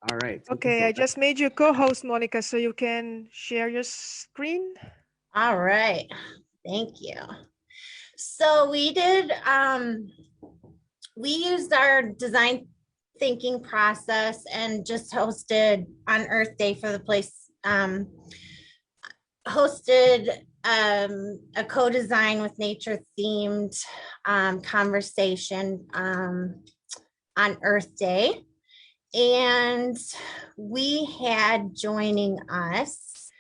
All right. Okay, I just made you co-host, Monica, so you can share your screen. All right. Thank you. So we did, we used our design thinking process and just hosted on Earth Day for the place, hosted a co-design with nature themed conversation on Earth Day. And we had joining us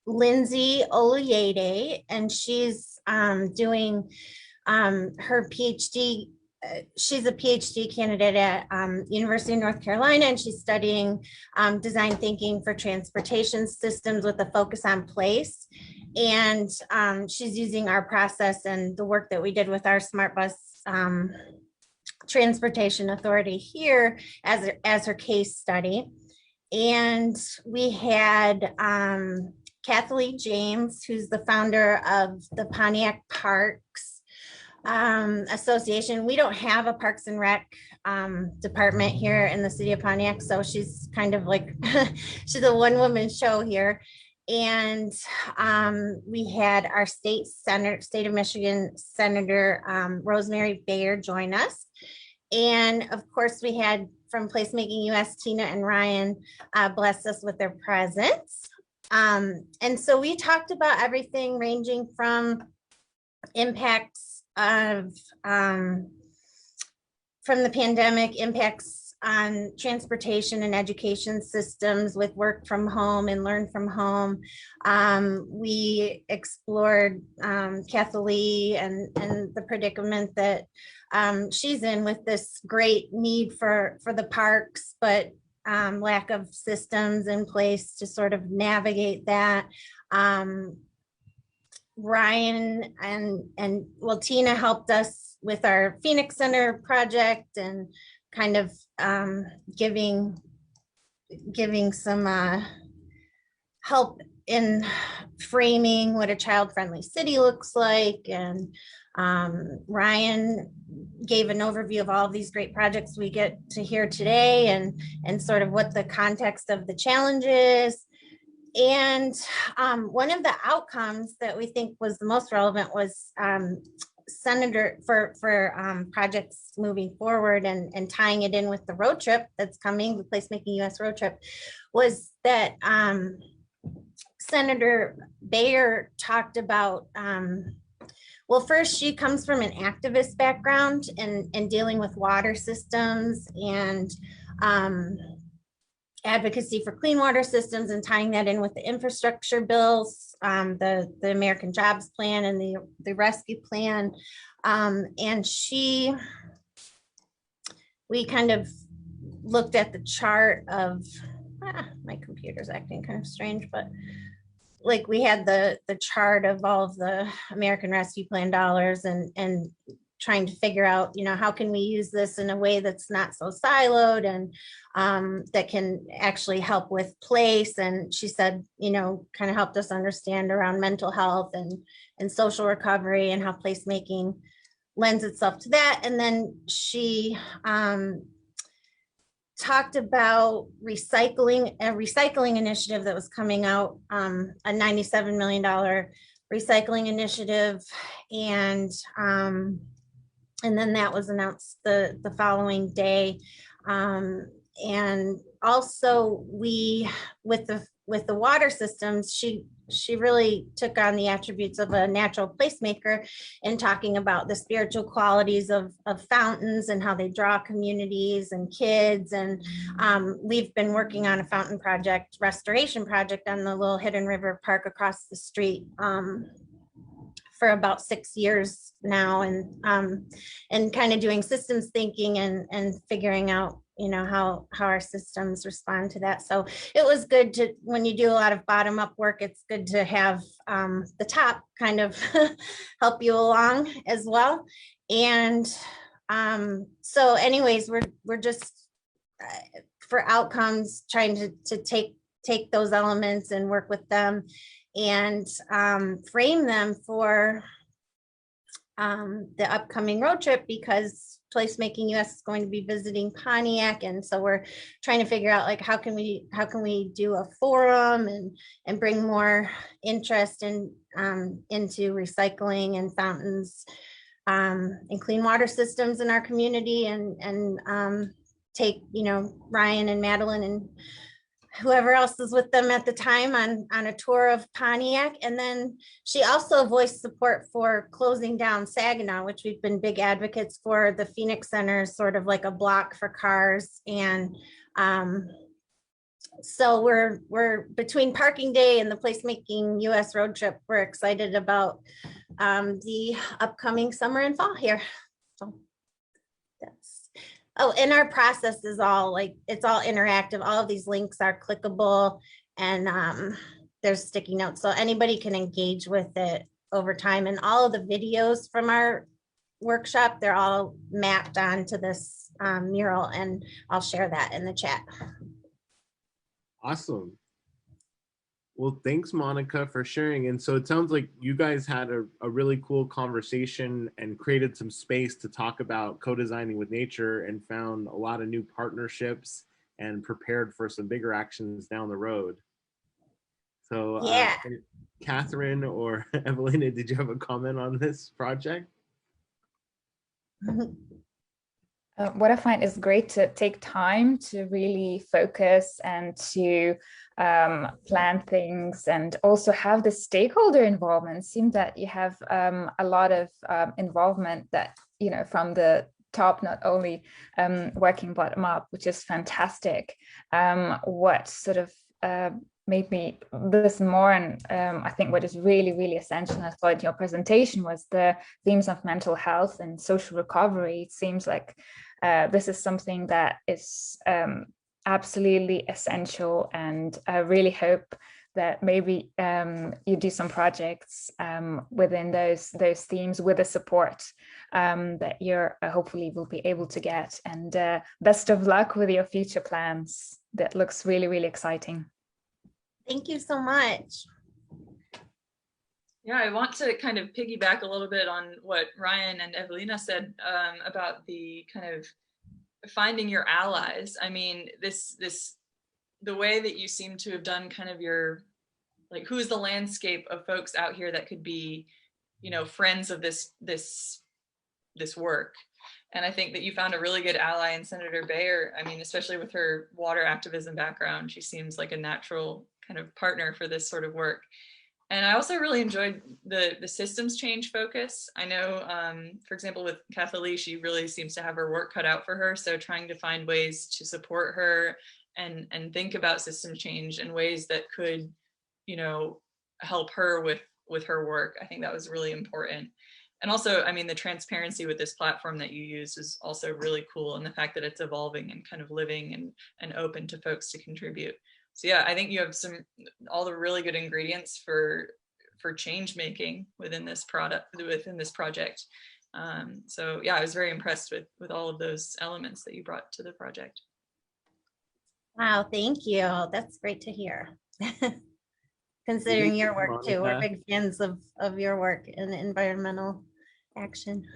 Lindsay Oluyede, and she's doing her PhD. She's a PhD candidate at University of North Carolina, and she's studying design thinking for transportation systems with a focus on place. And she's using our process and the work that we did with our Smart Bus Transportation Authority here as her case study. And we had Kathleen James, who's the founder of the Pontiac Parks Association. We don't have a Parks and Rec department here in the city of Pontiac, so she's kind of like, she's a one-woman show here. And we had our state of Michigan Senator Rosemary Bayer join us. And of course, we had from Placemaking US, Tina and Ryan bless us with their presence. And so we talked about everything ranging from impacts of from the pandemic, impacts on transportation and education systems with work from home and learn from home. We explored Kathleen and the predicament that she's in with this great need for the parks, but lack of systems in place to sort of navigate that. Ryan and well, Tina helped us with our Phoenix Center project and kind of giving some help in framing what a child-friendly city looks like. And Ryan gave an overview of all of these great projects we get to hear today and sort of what the context of the challenge is. And one of the outcomes that we think was the most relevant was Senator for projects moving forward and tying it in with the road trip that's coming, the Placemaking US road trip, was that Senator Bayer talked about, well, first, she comes from an activist background and dealing with water systems and advocacy for clean water systems and tying that in with the infrastructure bills, the American Jobs Plan and the Rescue Plan. And we kind of looked at the chart of, my computer's acting kind of strange, but like we had the chart of all of the American Rescue Plan dollars and trying to figure out, you know, how can we use this in a way that's not so siloed and that can actually help with place. And she said, you know, kind of helped us understand around mental health and social recovery and how placemaking lends itself to that. And then she talked about a recycling initiative that was coming out, a $97 million recycling initiative. And then that was announced the following day. And also we, with the water systems, she really took on the attributes of a natural placemaker in talking about the spiritual qualities of fountains and how they draw communities and kids. And we've been working on a fountain project, restoration project on the little Hidden River Park across the street for about 6 years now, and kind of doing systems thinking and figuring out, you know, how our systems respond to that. So it was good to, when you do a lot of bottom up work, it's good to have the top kind of help you along as well. And so anyways, we're just for outcomes trying to take those elements and work with them and frame them for the upcoming road trip, because Placemaking US is going to be visiting Pontiac, and so we're trying to figure out like how can we do a forum and bring more interest in into recycling and fountains and clean water systems in our community, and take Ryan and Madeline and whoever else is with them at the time on a tour of Pontiac. And then she also voiced support for closing down Saginaw, which we've been big advocates for. The Phoenix Center is sort of like a block for cars. And so we're between parking day and the Placemaking US road trip, we're excited about the upcoming summer and fall here. So that's oh, and our process is all like, it's all interactive. All of these links are clickable, and there's sticky notes, so anybody can engage with it over time. And all of the videos from our workshop, they're all mapped onto this mural, and I'll share that in the chat. Awesome. Well, thanks, Monica, for sharing. And so it sounds like you guys had a really cool conversation and created some space to talk about co-designing with nature, and found a lot of new partnerships and prepared for some bigger actions down the road. So Yeah. Catherine or Evelina, did you have a comment on this project? What I find is great to take time to really focus and to plan things, and also have the stakeholder involvement. It seems that you have a lot of involvement that, from the top, not only working bottom up, which is fantastic. What sort of made me listen more, and I think what is really, really essential, and I thought in your presentation, was the themes of mental health and social recovery. It seems like this is something that is absolutely essential, and I really hope that maybe you do some projects within those themes with the support that you're hopefully will be able to get. And best of luck with your future plans. That looks really, really exciting. Thank you so much. Yeah, I want to kind of piggyback a little bit on what Ryan and Evelina said about the kind of finding your allies. I mean, the way that you seem to have done kind of your, like, who's the landscape of folks out here that could be, friends of this work. And I think that you found a really good ally in Senator Bayer. I mean, especially with her water activism background, she seems like a natural kind of partner for this sort of work. And I also really enjoyed the systems change focus. I know, for example, with Kathleen, she really seems to have her work cut out for her. So trying to find ways to support her and think about system change in ways that could, help her with her work. I think that was really important. And also, I mean, the transparency with this platform that you use is also really cool. And the fact that it's evolving and kind of living and open to folks to contribute. So yeah, I think you have all the really good ingredients for change making within this project. So yeah, I was very impressed with all of those elements that you brought to the project. Wow, thank you. That's great to hear. Considering your work too, we're big fans of your work in environmental action.